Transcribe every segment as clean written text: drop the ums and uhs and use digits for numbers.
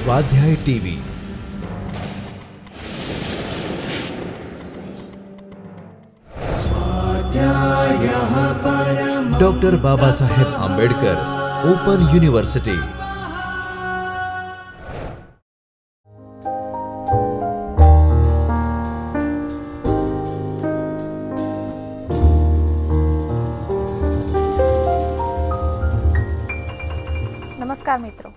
स्वाध्याय TV doctor Baba Saheb Ambedkar open university. નમસ્કાર મિત્રો,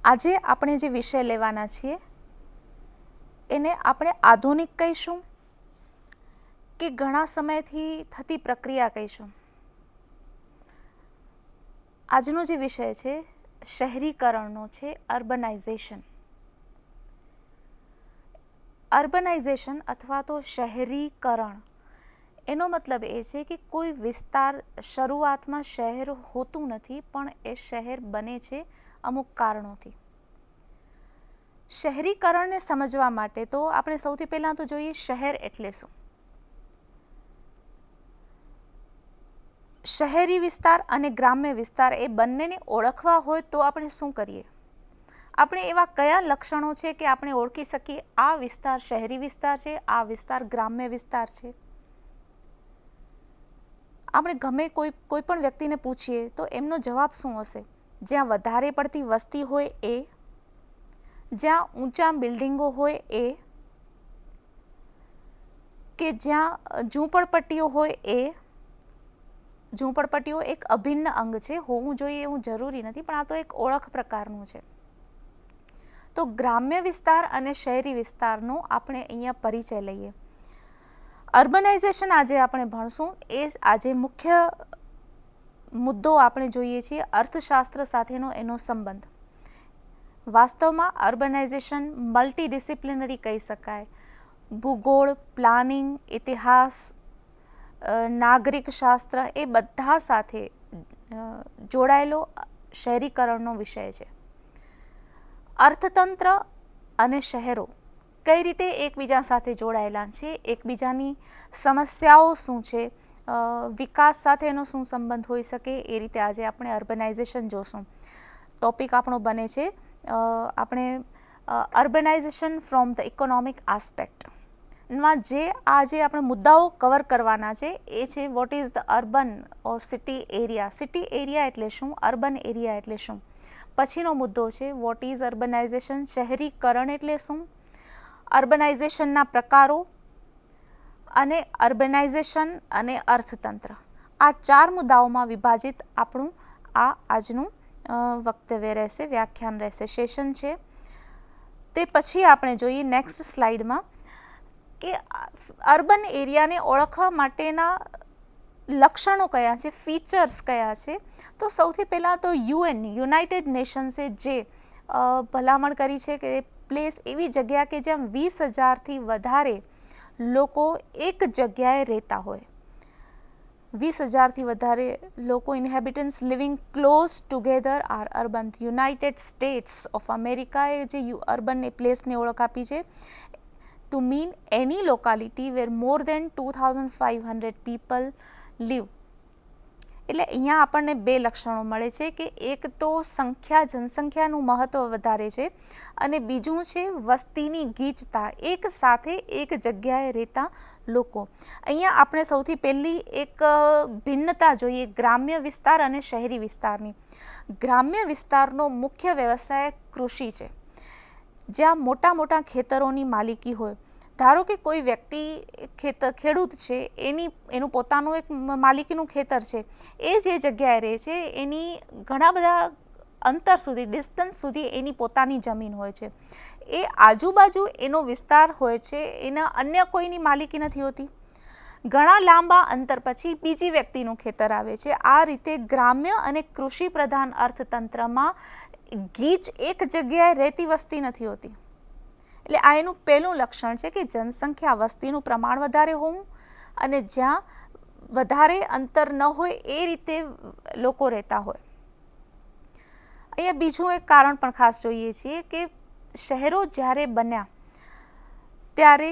આજે આપણે જે વિષય લેવાના છીએ એને આપણે આધુનિક કહીશું કે ઘણા સમયથી થતી પ્રક્રિયા કહીશું। આજનો જે વિષય છે શહેરીકરણનો છે, અર્બનાઇઝેશન। અર્બનાઇઝેશન અથવા તો શહેરીકરણ એનો મતલબ એ છે કે કોઈ વિસ્તાર શરૂઆતમાં શહેર હોતું નથી, પણ એ શહેર બને છે અમુક કારણોથી। શહેરીકરણને સમજવા માટે તો આપણે સૌથી પહેલાં તો જોઈએ શહેર એટલે શું। શહેરી વિસ્તાર અને ગ્રામ્ય વિસ્તાર એ બંનેને ઓળખવા હોય તો આપણે શું કરીએ? આપણે એવા કયા લક્ષણો છે કે આપણે ઓળખી શકીએ આ વિસ્તાર શહેરી વિસ્તાર છે, આ વિસ્તાર ગ્રામ્ય વિસ્તાર છે? આપણે ગમે કોઈ પણ વ્યક્તિને પૂછીએ તો એમનો જવાબ શું હશે? જ્યાં વધારે પડતી વસ્તી હોય એ, જ્યાં ઊંચા બિલ્ડિંગો હોય એ, કે જ્યાં ઝૂંપડપટ્ટીઓ હોય એ। ઝૂંપડપટ્ટીઓ એક અભિન્ન અંગ છે, હોવું જોઈએ એવું જરૂરી નથી, પણ આ તો એક ઓળખ પ્રકારનું છે। તો ગ્રામ્ય વિસ્તાર અને શહેરી વિસ્તારનો આપણે અહીંયા પરિચય લઈએ। અર્બનાઇઝેશન આજે આપણે ભણશું એ આજે મુખ્ય મુદ્દો આપણે જોઈએ છીએ અર્થશાસ્ત્ર સાથેનો એનો સંબંધ। વાસ્તવમાં અર્બનાઇઝેશન મલ્ટીડિસિપ્લિનરી કહી શકાય। ભૂગોળ, પ્લાનિંગ, ઇતિહાસ, નાગરિક શાસ્ત્ર એ બધા સાથે જોડાયેલો શહેરીકરણનો વિષય છે। અર્થતંત્ર અને શહેરો કઈ રીતે એકબીજા સાથે જોડાયેલા છે, એકબીજાની સમસ્યાઓ શું છે, વિકાસ સાથે એનો શું સંબંધ હોઈ શકે, એ રીતે આજે આપણે અર્બનાઇઝેશન જોશું। ટોપિક આપણો બને છે આપણે urbanisation from the economic aspect માં જે આજે આપણે મુદ્દાઓ કવર કરવાના છે એ છે what is the urban or city area. City area એટલે શું, અર્બન એરિયા એટલે શું? પછીનો મુદ્દો છે વોટ ઇઝ અર્બનાઇઝેશન, શહેરીકરણ એટલે શું, અર્બનાઇઝેશનના પ્રકારો અને અર્બનાઇઝેશન અને અર્થતંત્ર। આ ચાર મુદ્દાઓમાં વિભાજિત આપણું આ આજનું વક્તવ્ય રહેશે, વ્યાખ્યાન રહેશે, સેશન છે। તે પછી આપણે જોઈએ નેક્સ્ટ સ્લાઇડમાં કે અર્બન એરિયાને ઓળખવા માટેના લક્ષણો કયા છે, ફીચર્સ કયા છે। તો સૌથી પહેલાં તો યુનાઇટેડ નેશન્સે જે ભલામણ કરી છે કે પ્લેસ એવી જગ્યા કે જ્યાં 20,000થી વધારે લોકો એક જગ્યાએ રહેતા હોય। 20,000થી વધારે લોકો inhabitants living close together are urban. United States of અમેરિકાએ જે અર્બન એ પ્લેસને ઓળખ આપી છે to mean any locality where more than 2,500 people live. એટલે અહીંયા આપણને બે લક્ષણો મળે છે કે એક તો જનસંખ્યાનું મહત્ત્વ વધારે છે અને બીજું છે વસ્તીની ગીચતા, એક સાથે એક જગ્યાએ રહેતા લોકો। અહીંયા આપણે સૌથી પહેલી એક ભિન્નતા જોઈએ ગ્રામ્ય વિસ્તાર અને શહેરી વિસ્તારની। ગ્રામ્ય વિસ્તારનો મુખ્ય વ્યવસાય કૃષિ છે, જ્યાં મોટા મોટા ખેતરોની માલિકી હોય। ધારો કે કોઈ વ્યક્તિ ખેડૂત છે, એનું પોતાનું એક માલિકીનું ખેતર છે, એ જે જગ્યાએ રહે છે એની ઘણા બધા અંતર સુધી, ડિસ્ટન્સ સુધી એની પોતાની જમીન હોય છે। એ આજુબાજુ એનો વિસ્તાર હોય છે, એના અન્ય કોઈની માલિકી નથી હોતી। ઘણા લાંબા અંતર પછી બીજી વ્યક્તિનું ખેતર આવે છે। આ રીતે ગ્રામ્ય અને કૃષિ પ્રધાન અર્થતંત્રમાં ગીચ એક જગ્યાએ રહેતી વસ્તી નથી હોતી। એટલે આ એનું પહેલું લક્ષણ છે કે જનસંખ્યા, વસ્તીનું પ્રમાણ વધારે હોવું અને જ્યાં વધારે અંતર ન હોય એ રીતે લોકો રહેતા હોય। અહીંયા બીજું એક કારણ પણ ખાસ જોઈએ છીએ કે શહેરો જ્યારે બન્યા ત્યારે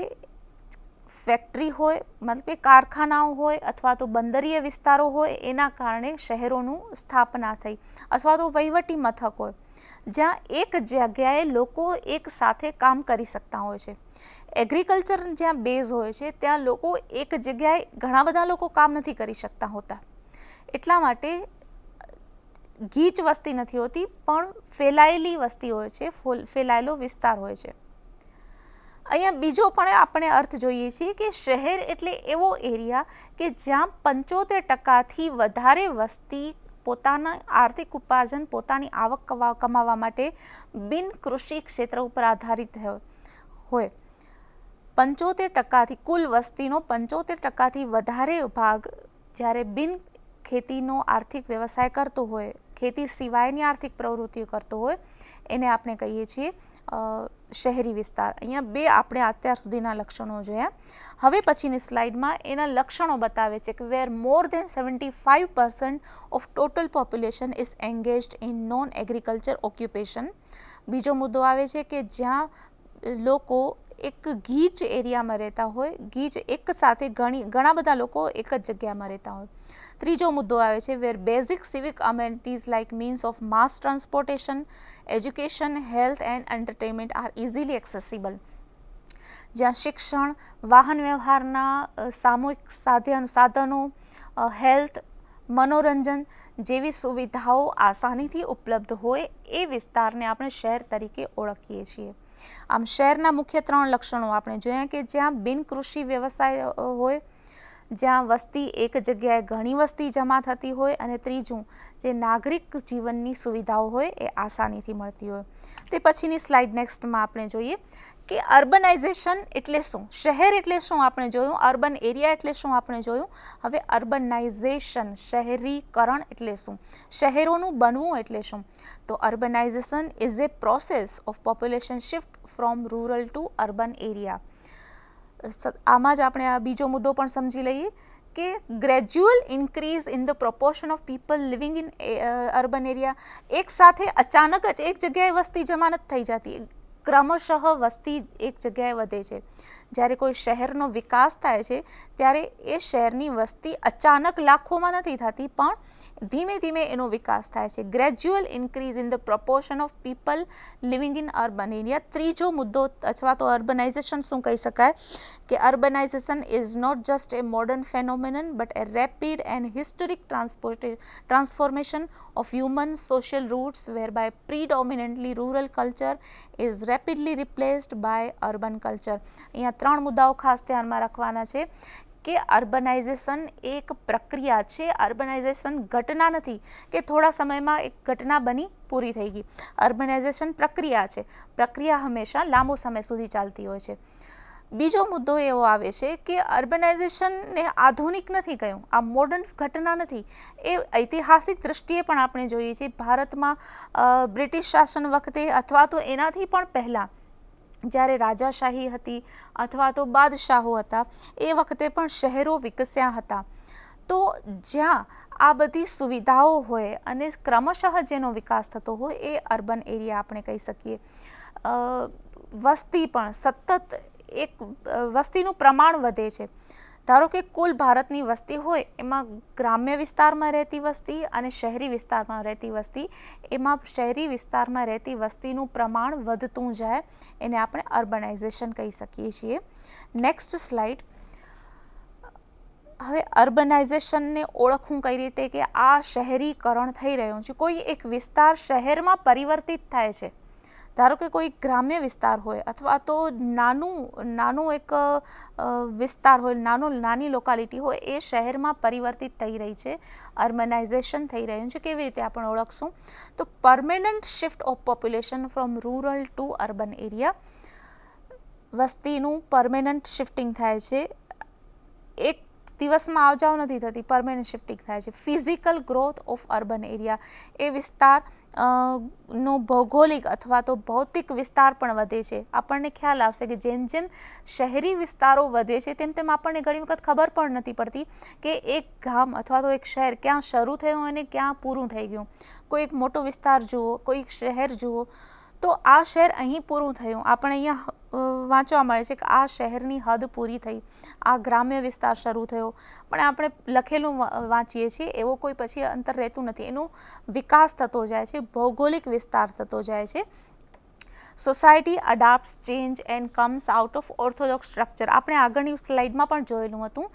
ફેક્ટરી હોય, મતલબ કે કારખાનાઓ હોય અથવા તો બંદરીય વિસ્તારો હોય, એના કારણે શહેરોનું સ્થાપના થઈ, અથવા તો વહીવટી મથક હોય જ્યાં એક જગ્યાએ લોકો એક સાથે કામ કરી શકતા હોય છે. એગ્રીકલ્ચર જ્યાં બેઝ હોય છે ત્યાં લોકો એક જગ્યાએ ઘણા બધા લોકો કામ નથી કરી શકતા હોતા, એટલા માટે ગીચ વસ્તી નથી હોતી પણ ફેલાયેલી વસ્તી હોય છે, ફેલાયેલો વિસ્તાર હોય છે. અહીંયા બીજો પણ આપણે અર્થ જોઈએ છીએ કે શહેર એટલે એવો એરિયા કે જ્યાં 75% વધારે વસ્તી પોતાના આર્થિક ઉપાર્જન, પોતાની આવક કમાવા માટે બિન કૃષિ ક્ષેત્ર ઉપર આધારિત હોય. 75%થી કુલ વસ્તીનો 75%થી વધારે ભાગ જ્યારે બિન ખેતીનો આર્થિક વ્યવસાય કરતો હોય, ખેતી સિવાયની આર્થિક પ્રવૃત્તિઓ કરતો હોય, એને આપણે કહીએ છીએ શહેરી વિસ્તાર. અહીંયા 2 આપણે અત્યાર સુધીના લક્ષણો જોયા. હવે પછીની સ્લાઇડમાં એના લક્ષણો બતાવે છે કે where more than 75% of total population is engaged in non agriculture occupation. બીજો મુદ્દો આવે છે કે જ્યાં લોકો એક ગીચ એરિયામાં રહેતા હોય, ગીચ એક સાથે ઘણા બધા લોકો એક જ જગ્યામાં રહેતા હોય. ત્રીજો મુદ્દો આવે છે where basic civic amenities like means of mass transportation, education, health and entertainment are easily accessible. જ્યાં શિક્ષણ, વાહન વ્યવહારના સામૂહિક સાધનો, હેલ્થ, મનોરંજન જેવી સુવિધાઓ આસાનીથી ઉપલબ્ધ હોય એ વિસ્તારને આપણે શહેર તરીકે ઓળખીએ છીએ. આમ શહેરના મુખ્ય 3 લક્ષણો આપણે જોયા કે જ્યાં બિનકૃષિ વ્યવસાય હોય, જ્યાં વસ્તી એક જગ્યાએ ઘણી વસ્તી જમા થતી હોય, અને ત્રીજું જે નાગરિક જીવનની સુવિધાઓ હોય એ આસાનીથી મળતી હોય. તે પછીની સ્લાઇડ નેક્સ્ટમાં આપણે જોઈએ કે અર્બનાઇઝેશન એટલે શું, શહેર એટલે શું આપણે જોયું, અર્બન એરિયા એટલે શું આપણે જોયું. હવે અર્બનાઇઝેશન, શહેરીકરણ એટલે શું, શહેરોનું બનવું એટલે શું. તો urbanization is a process of population shift from rural to urban area. આમાં જ આપણે આ બીજો મુદ્દો પણ સમજી લઈએ કે gradual increase in the proportion of people living in urban area. એક સાથે અચાનક જ એક જગ્યાએ વસ્તી જમા નથી થઈ જતી, ક્રમશઃ વસ્તી એક જગ્યાએ વધે છે. જ્યારે કોઈ શહેરનો વિકાસ થાય છે ત્યારે એ શહેરની વસ્તી અચાનક લાખોમાં નથી થતી, પણ ધીમે ધીમે એનો વિકાસ થાય છે. Gradual increase in the proportion of people living in urban area. ત્રીજો મુદ્દો અથવા તો અર્બનાઇઝેશન શું કહી શકાય કે urbanisation is not just a modern phenomenon but a rapid and historic transformation of human social roots where by predominantly rural culture is rapidly replaced by urban culture. અહીંયા 3 મુદ્દાઓ ખાસ ધ્યાનમાં રાખવાના છે કે અર્બનાઇઝેશન એક પ્રક્રિયા છે, અર્બનાઇઝેશન ઘટના નથી કે થોડા સમયમાં એક ઘટના બની પૂરી થઈ ગઈ. અર્બનાઇઝેશન પ્રક્રિયા છે, પ્રક્રિયા હંમેશા લાંબો સમય સુધી ચાલતી હોય છે. બીજો મુદ્દો એવો આવે છે કે અર્બનાઇઝેશનને આધુનિક નથી કહ્યું, આ મોડર્ન ઘટના નથી. એ ઐતિહાસિક દ્રષ્ટિએ પણ આપણે જોઈએ છીએ. ભારતમાં બ્રિટિશ શાસન વખતે અથવા તો એનાથી પણ પહેલાં જ્યારે રાજાશાહી હતી અથવા તો બાદશાહો હતા એ વખતે પણ શહેરો વિકસ્યા હતા. તો જ્યાં આ બધી સુવિધાઓ હોય અને ક્રમશઃ જેનો વિકાસ થતો હોય એ અર્બન એરિયા આપણે કહી શકીએ. વસ્તી પણ સતત વસ્તીનું પ્રમાણ વધે છે. ધારો કે કુલ ભારતની વસ્તી હોય એમાં ગ્રામ્ય વિસ્તારમાં રહેતી વસ્તી અને શહેરી વિસ્તારમાં રહેતી વસ્તી, એમાં શહેરી વિસ્તારમાં રહેતી વસ્તીનું પ્રમાણ વધતું જાય, એને આપણે અર્બનાઇઝેશન કહી શકીએ છીએ. Next slide. હવે અર્બનાઇઝેશનને ઓળખવું કઈ રીતે કે આ શહેરીકરણ થઈ રહ્યું છે, કોઈ એક વિસ્તાર શહેરમાં પરિવર્તિત થાય છે. ધારો કે કોઈ ગ્રામ્ય વિસ્તાર હોય અથવા તો નાનું એક વિસ્તાર હોય, નાની લોકાલિટી હોય, એ શહેરમાં પરિવર્તિત થઈ રહી છે, અર્બનાઇઝેશન થઈ રહ્યું છે. કેવી રીતે આપણે ઓળખશું તો permanent shift of population from rural to urban area. વસ્તીનું પરમેનન્ટ શિફ્ટિંગ થાય છે, એક દિવસમાં આવજાવ નથી થતી, પરમેનન્ટ શિફ્ટિંગ થાય છે. Physical growth of urban area, એ વિસ્તાર નો ભૌગોલિક અથવા તો ભૌતિક વિસ્તાર પણ વધે છે. આપણને ખ્યાલ આવશે કે જેમ જેમ શહેરી વિસ્તારો વધે છે તેમ તેમ આપણને ઘણી વખત ખબર પણ નથી પડતી કે એક ગામ અથવા તો એક શહેર ક્યાં શરૂ થયું અને ક્યાં પૂરું થઈ ગયું. કોઈ એક મોટો વિસ્તાર જુઓ, કોઈ એક શહેર જુઓ, તો આ શહેર અહીં પૂરું થયું, આપણે અહીંયા વાંચવા મળે છે કે આ શહેરની હદ પૂરી થઈ, આ ગ્રામ્ય વિસ્તાર શરૂ થયો, પણ આપણે લખેલું વાંચીએ છીએ એવો કોઈ પછી અંતર રહેતું નથી, એનો વિકાસ થતો જાય છે, ભૌગોલિક વિસ્તાર થતો જાય છે. Society adapts change and comes out of orthodox structure. આપણે આગળની સ્લાઇડમાં પણ જોયેલું હતું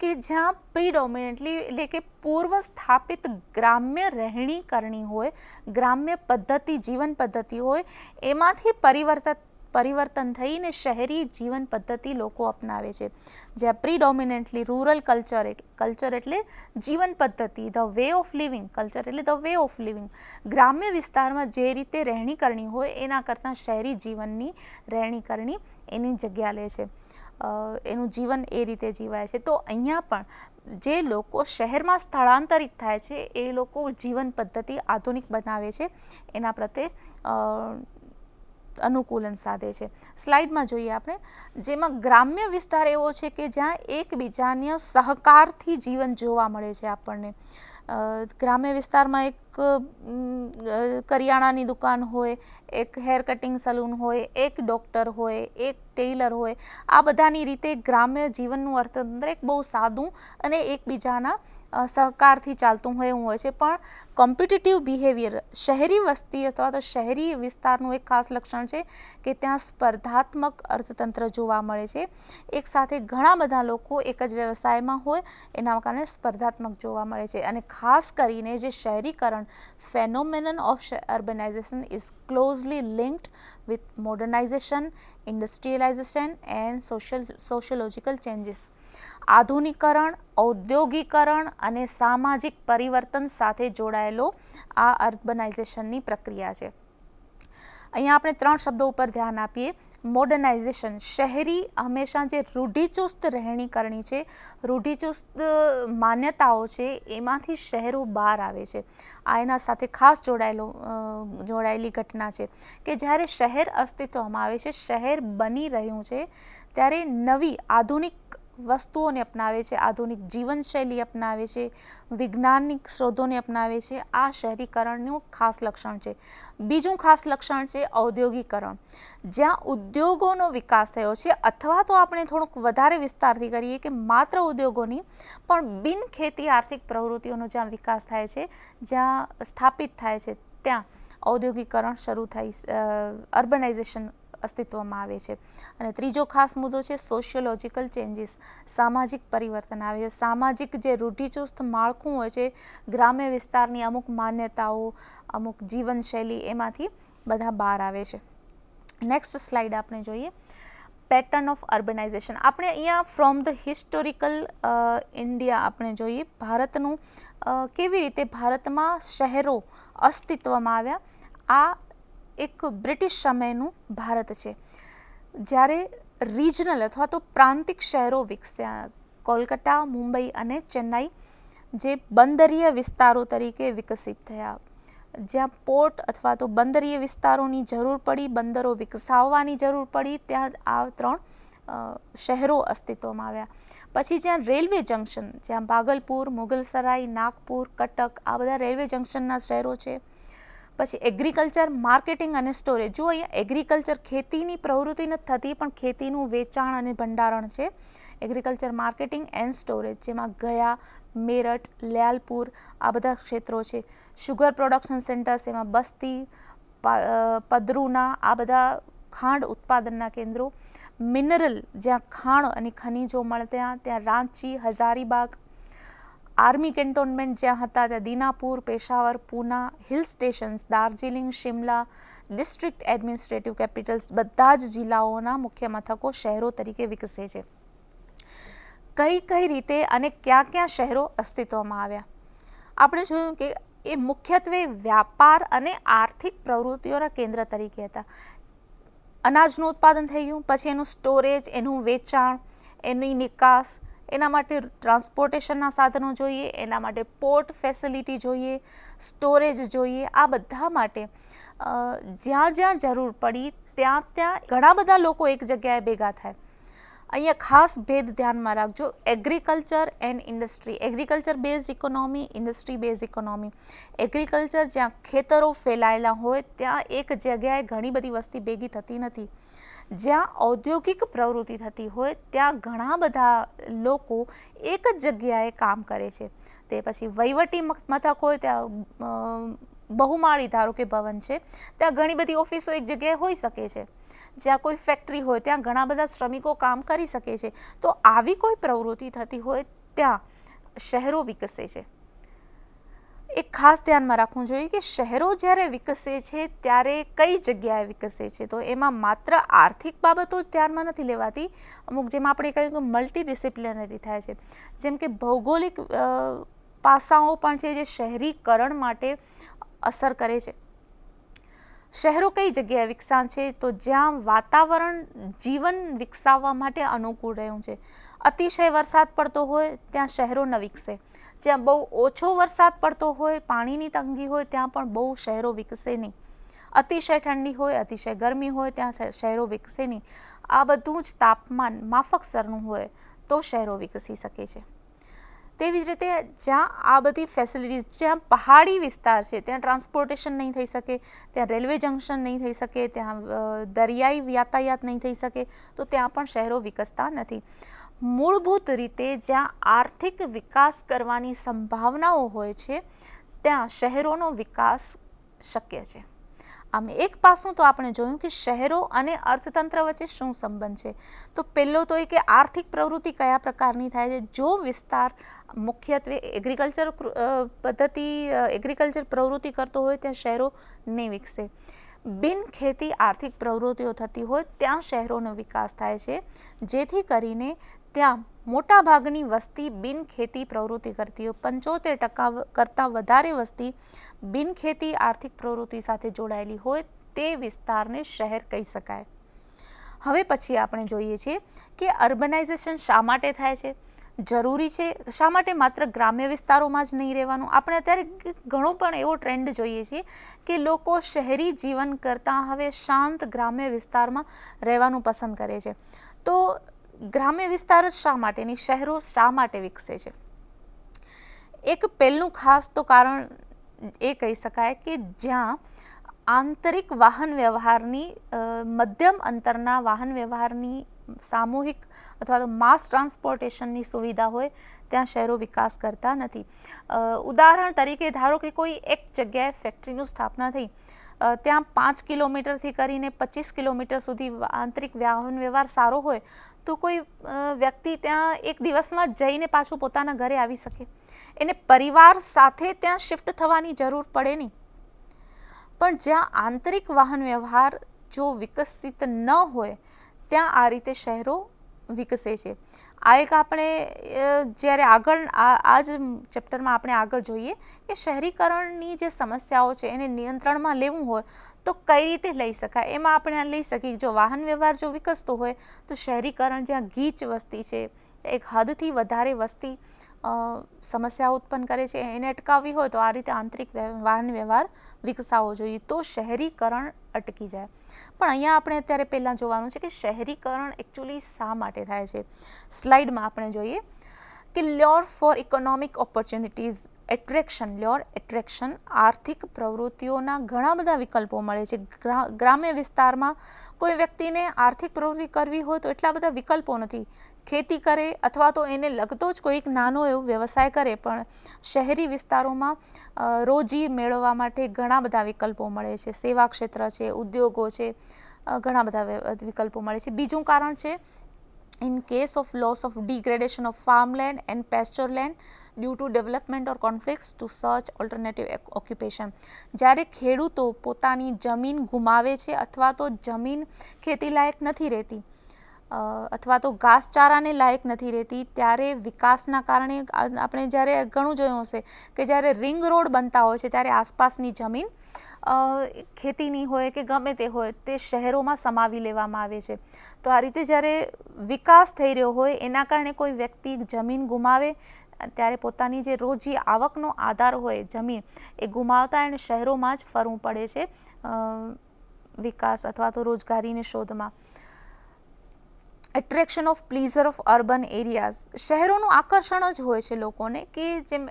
કે જ્યાં પ્રીડોમિનેન્ટલી એટલે કે પૂર્વ સ્થાપિત ગ્રામ્ય રહેણી કરણી હોય, ગ્રામ્ય પદ્ધતિ જીવન પદ્ધતિ હોય, એમાંથી પરિવર્તન થઈને શહેરી જીવન પદ્ધતિ લોકો અપનાવે છે. જ્યાં પ્રીડોમિનેન્ટલી રૂરલ કલ્ચર એટલે જીવન પદ્ધતિ, the way of living, culture એટલે ધ વે ઓફ લિવિંગ, ગ્રામ્ય વિસ્તારમાં જે રીતે રહેણી કરણી હોય એના કરતાં શહેરી જીવનની રહેણી કરણી એની જગ્યા લે છે, એનું જીવન એ રીતે જીવાય છે. તો અહીંયા પણ જે લોકો શહેરમાં સ્થળાંતરિત થાય છે એ લોકો જીવન પદ્ધતિ આધુનિક બનાવે છે, એના પ્રત્યે અનુકૂલન સાધે છે. સ્લાઇડમાં જોઈએ આપણે, જેમાં ગ્રામ્ય વિસ્તાર એવો છે કે જ્યાં એકબીજાના સહકારથી જીવન જોવા મળે છે આપણને. ગ્રામ્ય વિસ્તારમાં એક કરિયાણાની દુકાન હોય, એક હેર કટિંગ સલૂન હોય, એક ડૉક્ટર હોય, એક ટેલર હોય, આ બધાની રીતે ગ્રામ્ય જીવનનું અર્થતંત્ર એક બહુ સાદું અને એકબીજાના સહકારથી ચાલતું હોય એવું હોય છે. પણ કોમ્પિટિટિવ બિહેવિયર શહેરી વસ્તી અથવા તો શહેરી વિસ્તારનું એક ખાસ લક્ષણ છે કે ત્યાં સ્પર્ધાત્મક અર્થતંત્ર જોવા મળે છે. એક સાથે ઘણા બધા લોકો એક જ વ્યવસાયમાં હોય એના કારણે સ્પર્ધાત્મક જોવા મળે છે. અને ખાસ કરીને જે શહેરીકરણ phenomenon of urbanization is closely linked with modernization, industrialization and sociological changes. આધુનિકરણ, ઔદ્યોગિકરણ અને સામાજિક પરિવર્તન સાથે જોડાયેલો આ અર્બનાઇઝેશનની પ્રક્રિયા છે. અહીંયા આપણે 3 શબ્દો ઉપર ધ્યાન આપીએ. મોડર્નાઇઝેશન, શહેરી હંમેશા જે રૂઢિચુસ્ત રહેણી કરણી છે, રૂઢિચુસ્ત માન્યતાઓ છે, એમાંથી શહેરો બહાર આવે છે. આ એના સાથે ખાસ જોડાયેલી ઘટના છે કે જ્યારે શહેર અસ્તિત્વમાં આવે છે, શહેર બની રહ્યું છે, ત્યારે નવી આધુનિક વસ્તુઓને અપનાવે છે, આધુનિક જીવનશૈલી અપનાવે છે, વૈજ્ઞાનિક શોધોને અપનાવે છે. આ શહેરીકરણનું ખાસ લક્ષણ છે. બીજું ખાસ લક્ષણ છે ઔદ્યોગિકરણ, જ્યાં ઉદ્યોગોનો વિકાસ થયો છે, અથવા તો આપણે થોડુંક વધારે વિસ્તારથી કરીએ કે માત્ર ઉદ્યોગોની પણ બિન ખેતી આર્થિક પ્રવૃત્તિઓનો જ્યાં વિકાસ થાય છે, જ્યાં સ્થાપિત થાય છે, ત્યાં ઔદ્યોગિકરણ શરૂ થાય, અર્બનાઇઝેશન અસ્તિત્વમાં આવે છે. અને ત્રીજો ખાસ મુદ્દો છે સોશિયોલોજિકલ ચેન્જીસ, સામાજિક પરિવર્તન આવે છે. સામાજિક જે રૂઢિચુસ્ત માળખું હોય છે, ગ્રામ્ય વિસ્તારની અમુક માન્યતાઓ, અમુક જીવનશૈલી, એમાંથી બધા બહાર આવે છે. નેક્સ્ટ સ્લાઇડ આપણે જોઈએ, પેટર્ન ઓફ અર્બનાઇઝેશન. આપણે અહીંયા ફ્રોમ ધ હિસ્ટોરિકલ ઇન્ડિયા આપણે જોઈએ ભારતનું કેવી રીતે ભારતમાં શહેરો અસ્તિત્વમાં આવ્યા. આ એક બ્રિટિશ સમયનું ભારત છે, જ્યારે રિજનલ અથવા તો પ્રાંતિક શહેરો વિકસ્યા. કોલકાતા, મુંબઈ અને ચેન્નાઈ જે બંદરીય વિસ્તારો તરીકે વિકસિત થયા, જ્યાં પોર્ટ અથવા તો બંદરીય વિસ્તારોની જરૂર પડી, બંદરો વિકસાવવાની જરૂર પડી, ત્યાં આ 3 શહેરો અસ્તિત્વમાં આવ્યા. પછી જ્યાં રેલવે જંકશન, જ્યાં ભાગલપુર, મુગલસરાય, નાગપુર, કટક, આ બધા રેલવે જંકશનના શહેરો છે. પછી એગ્રીકલ્ચર, માર્કેટિંગ અને સ્ટોરેજ. જો અહીંયા એગ્રીકલ્ચર ખેતીની પ્રવૃત્તિ નથી થતી, પણ ખેતીનું વેચાણ અને ભંડારણ છે. એગ્રીકલ્ચર, માર્કેટિંગ એન્ડ સ્ટોરેજ, જેમાં ગયા, મેરઠ, લ્યાલપુર, આ બધા ક્ષેત્રો છે. શુગર પ્રોડક્શન સેન્ટર્સ, એમાં બસ્તી, પદરૂના, આ બધા ખાંડ ઉત્પાદનના કેન્દ્રો. મિનરલ, જ્યાં ખાણ અને ખનીજો મળે ત્યાં રાંચી, હજારીબાગ. આર્મી કેન્ટોનમેન્ટ જ્યાં હતા ત્યાં Dinapur, Peshawar, Poona. Hill stations, Darjeeling, Shimla. District administrative capitals, બધા જ જિલ્લાઓના મુખ્ય મથકો શહેરો તરીકે વિકસે છે. કઈ રીતે અને ક્યાં શહેરો અસ્તિત્વમાં આવ્યા? આપણે જોયું કે એ મુખ્યત્વે વ્યાપાર અને આર્થિક પ્રવૃત્તિઓના કેન્દ્ર તરીકે હતા. અનાજનું ઉત્પાદન થઈ ગયું, પછી એનું સ્ટોરેજ, એનું વેચાણ, એની નિકાસ, એના માટે ટ્રાન્સપોર્ટેશનના સાધનો જોઈએ, એના માટે પોર્ટ ફેસિલિટી જોઈએ, સ્ટોરેજ જોઈએ. આ બધા માટે જ્યાં જરૂર પડી ત્યાં ઘણા બધા લોકો એક જગ્યાએ ભેગા થાય. અહીંયા ખાસ ભેદ ધ્યાનમાં રાખજો, agriculture and industry, agriculture base economy, industry base economy. Agriculture જ્યાં ખેતરો ફેલાયેલા હોય ત્યાં એક જગ્યાએ ઘણી બધી વસ્તી ભેગી થતી નથી. જ્યાં ઔદ્યોગિક પ્રવૃત્તિ થતી હોય ત્યાં ઘણા બધા લોકો એક જ જગ્યાએ કામ કરે છે. તે પછી વહીવટી મથક હોય ત્યાં બહુમાળી ધારો કે ભવન છે, ત્યાં ઘણી બધી ઓફિસો એક જગ્યાએ હોઈ શકે છે. જ્યાં કોઈ ફેક્ટરી હોય ત્યાં ઘણા બધા શ્રમિકો કામ કરી શકે છે. તો આવી કોઈ પ્રવૃત્તિ થતી હોય ત્યાં શહેરો વિકસે છે. એક ખાસ ધ્યાનમાં રાખવું જોઈએ કે શહેરો જ્યારે વિકસે છે ત્યારે કઈ જગ્યાએ વિકસે છે. તો એમાં માત્ર આર્થિક બાબતો ધ્યાનમાં નથી લેવાતી, અમુક જેમાં આપણે કહ્યું કે મલ્ટી ડિસિપ્લિનરી થાય છે, જેમ કે ભૌગોલિક પાસાઓ પણ છે જે શહેરીકરણ માટે અસર કરે છે. શહેરો કઈ જગ્યાએ વિકસ્યા છે? તો જ્યાં વાતાવરણ જીવન વિકસાવવા માટે અનુકૂળ રહ્યું છે. અતિશય વરસાદ પડતો હોય ત્યાં શહેરો ન વિકસે. જ્યાં બહુ ઓછો વરસાદ પડતો હોય, પાણીની તંગી હોય, ત્યાં પણ બહુ શહેરો વિકસે નહીં. અતિશય ઠંડી હોય, અતિશય ગરમી હોય, ત્યાં શહેરો વિકસે નહીં. આ બધું જ તાપમાન માફક સ્તરનું હોય તો શહેરો વિકસી શકે છે. તેવી જ રીતે જ્યાં આ બધી ફેસિલિટીઝ, જ્યાં પહાડી વિસ્તાર છે ત્યાં ટ્રાન્સપોર્ટેશન નહીં થઈ શકે, ત્યાં રેલવે જંકશન નહીં થઈ શકે, ત્યાં દરિયાઈ યાતાયાત નહીં થઈ શકે, તો ત્યાં પણ શહેરો વિકસતા નથી. મૂળભૂત રીતે જ્યાં આર્થિક વિકાસ કરવાની સંભાવનાઓ હોય છે ત્યાં શહેરોનો વિકાસ શક્ય છે. આમ એક પાસું તો આપણે જોયું કે શહેરો અને અર્થતંત્ર વચ્ચે શું સંબંધ છે. તો પહેલો તો એ કે આર્થિક પ્રવૃત્તિ કયા પ્રકારની થાય છે. જો વિસ્તાર મુખ્યત્વે એગ્રીકલ્ચર પદ્ધતિ, એગ્રીકલ્ચર પ્રવૃત્તિ કરતો હોય ત્યાં શહેરો નહીં વિકસે. બિન ખેતી આર્થિક પ્રવૃત્તિઓ થતી હોય ત્યાં શહેરોનો વિકાસ થાય છે, જેથી કરીને ત્યાં મોટા ભાગની વસ્તી બિન ખેતી પ્રવૃત્તિ કરતી હોય. 75% કરતાં વધારે વસ્તી બિન ખેતી આર્થિક પ્રવૃત્તિ સાથે જોડાયેલી હોય તે વિસ્તારને શહેર કહી શકાય. હવે પછી આપણે જોઈએ છીએ કે અર્બનાઇઝેશન શા માટે થાય છે, જરૂરી છે. શા માટે માત્ર ગ્રામ્ય વિસ્તારોમાં જ નહીં રહેવાનું? આપણે અત્યારે ઘણો પણ એવો ટ્રેન્ડ જોઈએ છીએ કે લોકો શહેરી જીવન કરતાં હવે શાંત ગ્રામ્ય વિસ્તારમાં રહેવાનું પસંદ કરે છે. તો ગ્રામ્ય વિસ્તાર જ શા માટેની, શહેરો શા માટે વિકસે છે? એક પહેલું ખાસ તો કારણ એ કહી શકાય કે જ્યાં આંતરિક વાહન વ્યવહારની, મધ્યમ અંતરના વાહન વ્યવહારની સામૂહિક અથવા તો માસ ટ્રાન્સપોર્ટેશનની સુવિધા હોય ત્યાં શહેરો વિકાસ કરતા નથી. ઉદાહરણ તરીકે ધારો કે કોઈ એક જગ્યાએ ફેક્ટરીની સ્થાપના થઈ, ત્યાં 5 કિલોમીટરથી કરીને 25 કિલોમીટર સુધી આંતરિક વાહન વ્યવહાર સારો હોય તો કોઈ વ્યક્તિ ત્યાં એક દિવસમાં જઈને પાછું પોતાના ઘરે આવી શકે. એને પરિવાર સાથે ત્યાં શિફ્ટ થવાની જરૂર પડે નહીં. પણ જ્યાં આંતરિક વાહન વ્યવહાર જો વિકસિત ન હોય ત્યાં આ રીતે શહેરો વિકસે છે. આ એક આપણે જ્યારે આગળ આ જ ચેપ્ટરમાં આપણે આગળ જોઈએ કે શહેરીકરણની જે સમસ્યાઓ છે એને નિયંત્રણમાં લેવું હોય તો કઈ રીતે લઈ શકાય. એમાં આપણે લઈ શકીએ જો વાહન વ્યવહાર જો વિકસતો હોય તો શહેરીકરણ જ્યાં ગીચ વસ્તી છે, એક હદથી વધારે વસ્તી સમસ્યા ઉત્પન્ન કરે છે, એને અટકાવવી હોય તો આ રીતે આંતરિક વાહન વ્યવહાર વિકસાવવો જોઈએ તો શહેરીકરણ અટકી જાય. પણ અહીંયા આપણે અત્યારે પહેલાં જોવાનું છે કે શહેરીકરણ એકચ્યુઅલી શા માટે થાય છે. સ્લાઇડમાં આપણે જોઈએ કે લ્યોર ફોર ઇકોનોમિક ઓપોર્ચ્યુનિટીઝ, એટ્રેક્શન, આર્થિક પ્રવૃત્તિઓના ઘણા બધા વિકલ્પો મળે છે. ગ્રામ્ય વિસ્તારમાં કોઈ વ્યક્તિને આર્થિક પ્રવૃત્તિ કરવી હોય તો એટલા બધા વિકલ્પો નથી. ખેતી કરે અથવા તો એને લગતો જ કોઈક નાનો એવો વ્યવસાય કરે, પણ શહેરી વિસ્તારોમાં રોજી મેળવવા માટે ઘણા બધા વિકલ્પો મળે છે. સેવા ક્ષેત્ર છે, ઉદ્યોગો છે, ઘણા બધા વિકલ્પો મળે છે. બીજું કારણ છે in case of loss of degradation of farmland and pasture land due to development or conflicts to search alternative occupation. જ્યારે ખેડૂતો પોતાની જમીન ગુમાવે છે અથવા તો જમીન ખેતી લાયક નથી રહેતી અથવા તો ઘાસચારાને લાયક નથી રહેતી ત્યારે વિકાસના કારણે આપણે જ્યારે ઘણું જોયું હશે કે જ્યારે રિંગ રોડ બનતા હોય છે ત્યારે આસપાસની જમીન ખેતીની હોય કે ગમે તે હોય તે શહેરોમાં સમાવી લેવામાં આવે છે. તો આ રીતે જ્યારે વિકાસ થઈ રહ્યો હોય એના કારણે કોઈ વ્યક્તિ જમીન ગુમાવે ત્યારે પોતાની જે રોજી આવકનો આધાર હોય જમીન એ ગુમાવતા એને શહેરોમાં જ ફરવું પડે છે વિકાસ અથવા તો રોજગારીની શોધમાં. Attraction of pleasure of urban areas, શહેરોનું આકર્ષણ જ હોય છે લોકોને, કે જેમ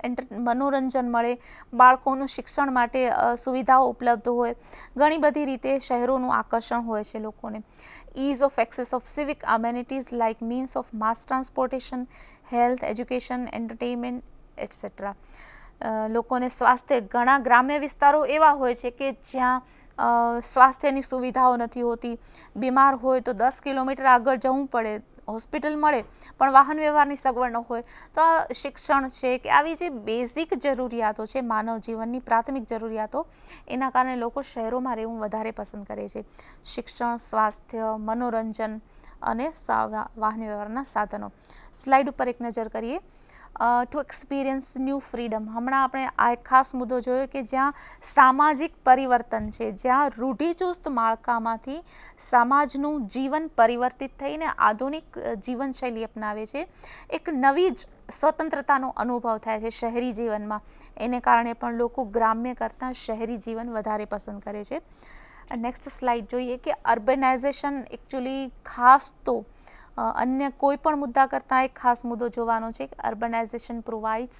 મનોરંજન મળે, બાળકોનું શિક્ષણ માટે સુવિધાઓ ઉપલબ્ધ હોય, ઘણી બધી રીતે શહેરોનું આકર્ષણ હોય છે લોકોને. Ease of access of civic amenities like means of mass transportation, health, education, entertainment etcetera. લોકોને સ્વાસ્થ્ય, ઘણા ગ્રામ્ય વિસ્તારો એવા હોય છે કે જ્યાં સ્વાસ્થ્યની સુવિધાઓ નથી હોતી. બીમાર હોય તો 10 કિલોમીટર આગળ જવું પડે, હોસ્પિટલ મળે પણ વાહન વ્યવહારની સગવડ ન હોય. તો આ શિક્ષણ છે કે આવી જે બેઝિક જરૂરિયાતો છે, માનવ જીવનની પ્રાથમિક જરૂરિયાતો, એના કારણે લોકો શહેરોમાં રહેવું વધારે પસંદ કરે છે. શિક્ષણ, સ્વાસ્થ્ય, મનોરંજન અને વાહન વ્યવહારના સાધનો. સ્લાઇડ ઉપર એક નજર કરીએ. Two experience new freedom. હમણાં આપણે આ એક ખાસ મુદ્દો જોયો કે જ્યાં સામાજિક પરિવર્તન છે, જ્યાં રૂઢિચુસ્ત માળખામાંથી સમાજનું જીવન પરિવર્તિત થઈને આધુનિક જીવનશૈલી અપનાવે છે, એક નવી જ સ્વતંત્રતાનો અનુભવ થાય છે શહેરી જીવનમાં. એને કારણે પણ લોકો ગ્રામ્ય કરતાં શહેરી જીવન વધારે પસંદ કરે છે. નેક્સ્ટ સ્લાઇડ જોઈએ કે અર્બનાઇઝેશન એકચ્યુઅલી ખાસ તો અન્ય કોઈ પણ મુદ્દા કરતાં એક ખાસ મુદ્દો જોવાનો છે કે urbanisation provides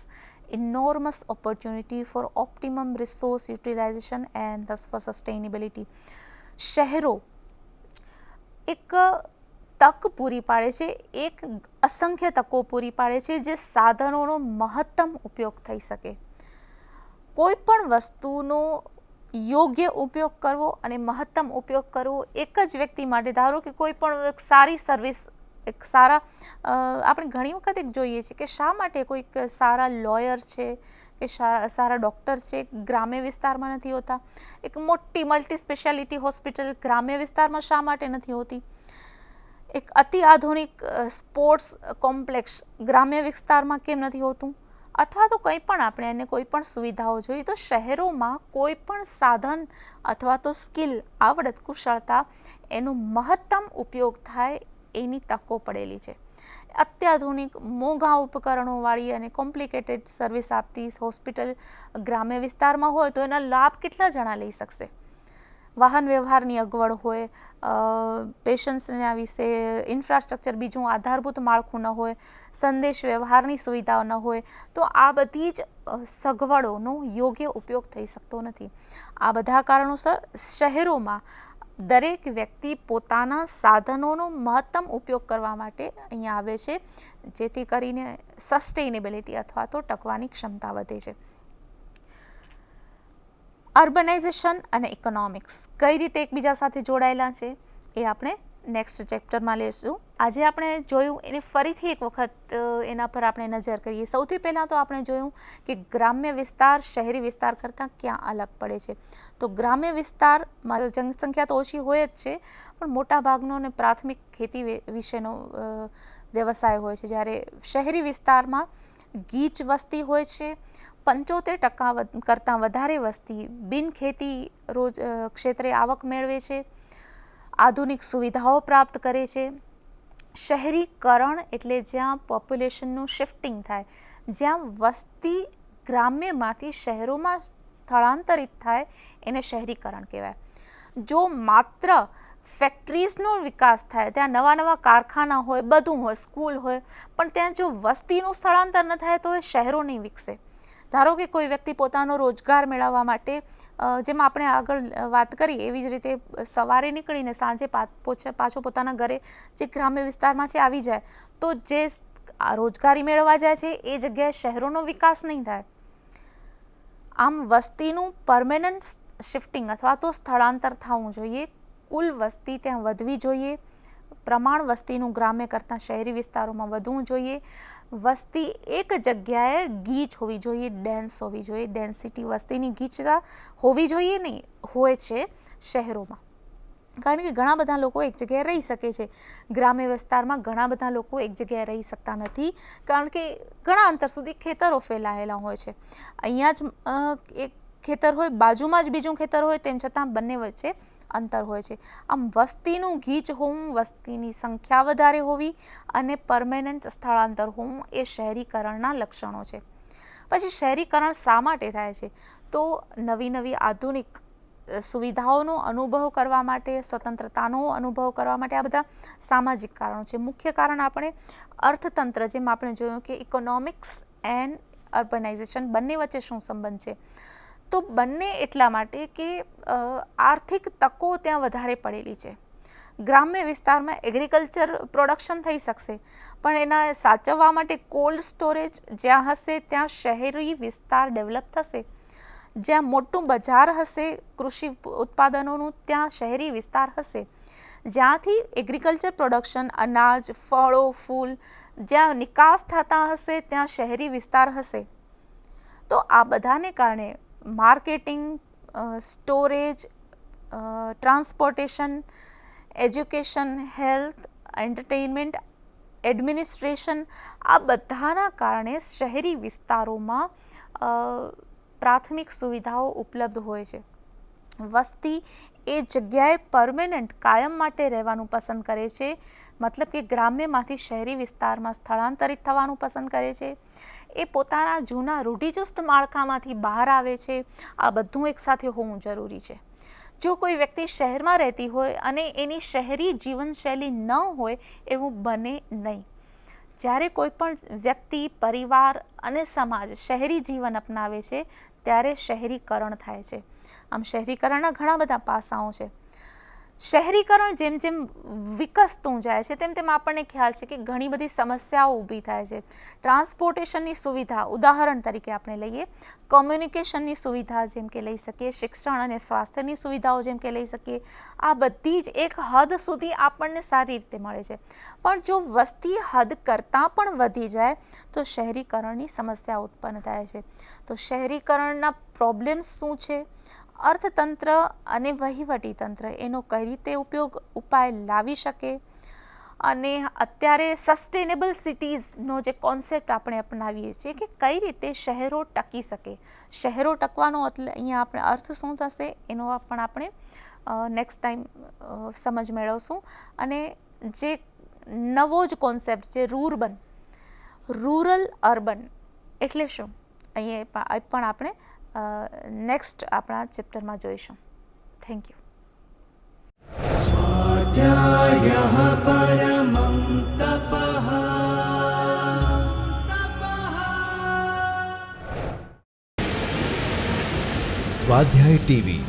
enormous opportunity for optimum resource utilisation and thus for sustainability. શહેરો એક તક પૂરી પાડે છે, એક અસંખ્ય તકો પૂરી પાડે છે જે સાધનોનો મહત્તમ ઉપયોગ થઈ શકે. કોઈ પણ વસ્તુનો યોગ્ય ઉપયોગ કરવો અને મહત્તમ ઉપયોગ કરવો એક જ વ્યક્તિ માટે. ધારો કે કોઈ પણ સારી સર્વિસ, એક સારા, આપણે ઘણી વખત એક જોઈએ છીએ કે શા માટે કોઈક સારા લોયર છે કે સારા ડૉક્ટર છે ગ્રામ્ય વિસ્તારમાં નથી હોતા. એક મોટી મલ્ટી સ્પેશિયાલિટી હોસ્પિટલ ગ્રામ્ય વિસ્તારમાં શા માટે નથી હોતી. એક અતિ આધુનિક સ્પોર્ટ્સ કોમ્પ્લેક્સ ગ્રામ્ય વિસ્તારમાં કેમ નથી હોતું. અથવા તો કંઈ પણ આપણે એને કોઈ પણ સુવિધાઓ જોઈએ તો શહેરોમાં કોઈ પણ સાધન અથવા તો સ્કિલ, આવડત, કુશળતા, એનો મહત્તમ ઉપયોગ થાય એની તકો પડેલી છે. અત્યાધુનિક મોંઘા ઉપકરણોવાળી અને કોમ્પ્લિકેટેડ સર્વિસ આપતી હોસ્પિટલ ગ્રામ્ય વિસ્તારમાં હોય તો એના લાભ કેટલા જણા લઈ શકશે. વાહન વ્યવહારની અગવડ હોય, પેશન્ટ્સના વિશે ઇન્ફ્રાસ્ટ્રક્ચર, બીજું આધારભૂત માળખું ન હોય, સંદેશ વ્યવહારની સુવિધાઓ ન હોય, તો આ બધી જ સગવડોનો યોગ્ય ઉપયોગ થઈ શકતો નથી. આ બધા કારણોસર શહેરોમાં દરેક વ્યક્તિ પોતાના સાધનોનો મહત્તમ ઉપયોગ કરવા માટે અહીંયા આવે છે, જેથી કરીને સસ્ટેનેબિલિટી અથવા તો ટકવાની ક્ષમતા વધે છે. અર્બનાઇઝેશન અને ઇકોનોમિક્સ કઈ રીતે એકબીજા સાથે જોડાયેલા છે એ આપણે નેક્સ્ટ ચેપ્ટરમાં લઈશું. આજે આપણે જોયું એને ફરીથી એક વખત એના પર આપણે નજર કરીએ. સૌથી પહેલાં તો આપણે જોયું કે ગ્રામ્ય વિસ્તાર શહેરી વિસ્તાર કરતાં ક્યાં અલગ પડે છે. તો ગ્રામ્ય વિસ્તારમાં જનસંખ્યા તો ઓછી હોય જ છે, પણ મોટા ભાગનો અને પ્રાથમિક ખેતી વિશેનો વ્યવસાય હોય છે, જ્યારે શહેરી વિસ્તારમાં ગીચ વસ્તી હોય છે. 75% કરતાં વધારે વસ્તી બિનખેતી ક્ષેત્રે આવક મેળવે છે, આધુનિક સુવિધાઓ પ્રાપ્ત કરે છે. શહેરીકરણ એટલે જ્યાં પોપ્યુલેશનનું શિફ્ટિંગ થાય, જ્યાં વસ્તી ગ્રામ્યમાંથી શહેરોમાં સ્થળાંતરિત થાય, એને શહેરીકરણ કહેવાય. જો માત્ર ફેક્ટરીઝનો વિકાસ થાય, ત્યાં નવા નવા કારખાના હોય, બધું હોય, સ્કૂલ હોય, પણ ત્યાં જો વસ્તીનું સ્થળાંતર ન થાય તો એ શહેરો નહીં વિકસે. ધારો કે કોઈ વ્યક્તિ પોતાનો રોજગાર મેળવવા માટે, જેમ આપણે આગળ વાત કરી એવી જ રીતે સવારે નીકળીને સાંજે પાછો પોતાના ઘરે જે ગ્રામ્ય વિસ્તારમાં છે આવી જાય, તો જે રોજગારી મેળવવા જાય છે એ જગ્યાએ શહેરોનો વિકાસ નહીં થાય. આમ વસ્તીનું પરમેનન્ટ શિફ્ટિંગ અથવા તો સ્થળાંતર થવું જોઈએ. કુલ વસ્તી ત્યાં વધવી જોઈએ. પ્રમાણ વસ્તીનું ગ્રામ્ય કરતાં શહેરી વિસ્તારોમાં વધવું જોઈએ. વસ્તી એક જગ્યાએ ગીચ હોવી જોઈએ, ડેન્સ હોવી જોઈએ. ડેન્સિટી, વસ્તીની ગીચતા હોવી જોઈએ નહીં, હોય છે શહેરોમાં. કારણ કે ઘણા બધા લોકો એક જગ્યાએ રહી શકે છે. ગ્રામ્ય વિસ્તારમાં ઘણા બધા લોકો એક જગ્યાએ રહી શકતા નથી, કારણ કે ઘણા અંતર સુધી ખેતરો ફેલાયેલા હોય છે. અહીંયા જ એક ખેતર હોય, બાજુમાં જ બીજું ખેતર હોય, તેમ છતાં બંને વચ્ચે અંતર હોય છે. આમ વસ્તીનું ગીચ હોવું, વસ્તીની સંખ્યા વધારે હોવી અને પરમેનન્ટ સ્થળાંતર હોવું એ શહેરીકરણના લક્ષણો છે. પછી શહેરીકરણ શા માટે થાય છે? તો નવી નવી આધુનિક સુવિધાઓનો અનુભવ કરવા માટે, સ્વતંત્રતાનો અનુભવ કરવા માટે આ બધા સામાજિક કારણો છે. મુખ્ય કારણ આપણે અર્થતંત્ર, જેમ આપણે જોયું કે ઇકોનોમિક્સ એન્ડ અર્બનાઇઝેશન બંને વચ્ચે શું સંબંધ છે, તો બંને એટલા માટે કે આર્થિક તકો ત્યાં વધારે પડેલી છે. ગ્રામ્ય વિસ્તારમાં એગ્રીકલ્ચર પ્રોડક્શન થઈ શકશે, પણ એના સાચવવા માટે કોલ્ડ સ્ટોરેજ જ્યાં હશે ત્યાં શહેરી વિસ્તાર ડેવલપ થશે. જ્યાં મોટું બજાર હશે કૃષિ ઉત્પાદનોનું ત્યાં શહેરી વિસ્તાર હશે. જ્યાંથી એગ્રીકલ્ચર પ્રોડક્શન, અનાજ, ફળો, ફૂલ જ્યાં નિકાસ થતા હશે ત્યાં શહેરી વિસ્તાર હશે. તો આ બધાને કારણે marketing, storage, transportation, education, health, entertainment, administration આ બધાના કારણે શહેરી વિસ્તારોમાં પ્રાથમિક સુવિધાઓ ઉપલબ્ધ હોય છે. વસ્તી એ જગ્યાએ પરમેનન્ટ કાયમ માટે રહેવાનું પસંદ કરે છે, મતલબ કે ગ્રામ્યમાંથી શહેરી વિસ્તારમાં સ્થળાંતરિત થવાનું પસંદ કરે છે. એ પોતાના જૂના રૂઢિચુસ્ત માળખામાંથી બહાર આવે છે. આ બધું એકસાથે હોવું જરૂરી છે. જો કોઈ વ્યક્તિ શહેરમાં રહેતી હોય અને એની શહેરી જીવનશૈલી ન હોય એવું બને નહીં. જ્યારે કોઈ પણ વ્યક્તિ, પરિવાર અને સમાજ શહેરી જીવન અપનાવે છે ત્યારે શહેરીકરણ થાય છે. આમ શહેરીકરણના ઘણા બધા પાસાઓ છે. શહેરીકરણ જેમ જેમ વિકસતું જાય છે તેમ તેમ આપણને ખ્યાલ છે કે ઘણી બધી સમસ્યાઓ ઊભી થાય છે. ટ્રાન્સપોર્ટેશનની સુવિધા ઉદાહરણ તરીકે આપણે લઈએ, કોમ્યુનિકેશનની સુવિધા જેમ કે લઈ શકીએ, શિક્ષણ અને સ્વાસ્થ્યની સુવિધાઓ જેમ કે લઈ શકીએ, આ બધી જ એક હદ સુધી આપણને સારી રીતે મળે છે. પણ જો વસ્તી હદ કરતાં પણ વધી જાય તો શહેરીકરણની સમસ્યા ઉત્પન્ન થાય છે. તો શહેરીકરણના પ્રોબ્લેમ્સ શું છે, અર્થતંત્ર અને વહીવટી તંત્ર એનો કઈ રીતે ઉપાય લાવી શકે, અને અત્યારે સસ્ટેનેબલ સિટીઝનો જે કોન્સેપ્ટ આપણે અપનાવીએ છીએ કે કઈ રીતે શહેરો ટકી શકે. શહેરો ટકવાનો એટલે અહીંયા આપણે અર્થ શું થશે એનો પણ આપણે નેક્સ્ટ ટાઈમ સમજ મેળવશું. અને જે નવો જ કોન્સેપ્ટ છે રૂરલ અર્બન એટલે શું, અહીંયા પણ આપણે નેક્સ્ટ આપણા ચેપ્ટરમાં જોઈશું. Thank you. स्वाध्यायः परमं तपः. સ્વાધ્યાય ટીવી